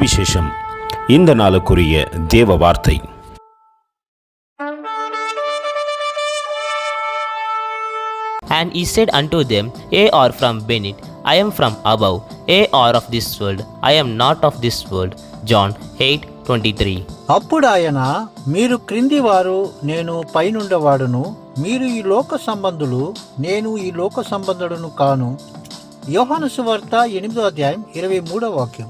சுவிசேஷம். இந்த நாளுக்குரிய தேவ வார்த்தை. And he said unto them, Ye are from beneath, I am from above. Ye are of this world, I am not of this world. John 8:23. అప్పుడు ఆయన, మీరు క్రింది వారు, నేను పైనుండవాడును. మీరు ఈ లోక సంబంధులు, నేను ఈ లోక సంబంధుడును కాను. యోహాను సువార్త 8:23.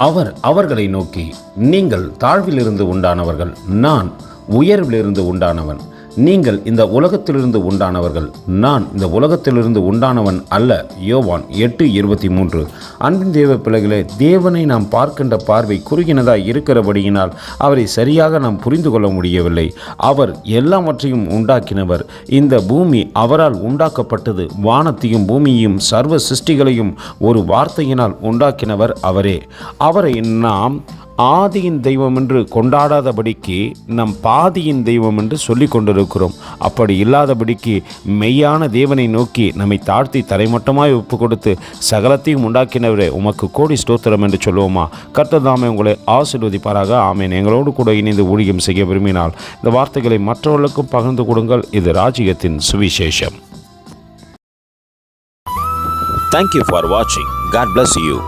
அவர் அவர்களை நோக்கி, நீங்கள் தாழ்விலிருந்து உண்டானவர்கள், நான் உயர்விலிருந்து உண்டானவன். நீங்கள் இந்த உலகத்திலிருந்து உண்டானவர்கள், நான் இந்த உலகத்திலிருந்து உண்டானவன் அல்ல. யோவான் 8:23. அன்பின் தேவ பிள்ளைகளே, தேவனை நாம் பார்க்கின்ற பார்வை குறுகினதாய் இருக்கிறபடியினால் அவரை சரியாக நாம் புரிந்து கொள்ள முடியவில்லை. அவர் எல்லாவற்றையும் உண்டாக்கினவர். இந்த பூமி அவரால் உண்டாக்கப்பட்டது. வானத்தையும் பூமியையும் சர்வ சிருஷ்டிகளையும் ஒரு வார்த்தையினால் உண்டாக்கினவர் அவரே. அவரை நாம் ஆதியின் தெய்வம் என்று கொண்டாடாதபடிக்கு நம் பாதியின் தெய்வம் என்று சொல்லி கொண்டிருக்கிறோம். அப்படி இல்லாதபடிக்கு மெய்யான தேவனை நோக்கி நம்மை தாழ்த்தி தரைமட்டமாய் ஒப்பு கொடுத்து சகலத்தையும் உண்டாக்கினவரே உமக்கு கோடி ஸ்தோத்திரம் என்று சொல்லுவோமா? கர்த்தர் தாமே உங்களை ஆசீர்வதிப்பாராக. ஆமென். எங்களோடு கூட இணைந்து ஊழியம் செய்ய விரும்பினால் இந்த வார்த்தைகளை மற்றவர்களுக்கும் பகிர்ந்து கொடுங்கள். இது ராஜ்யத்தின் சுவிசேஷம். Thank you for watching. God bless you.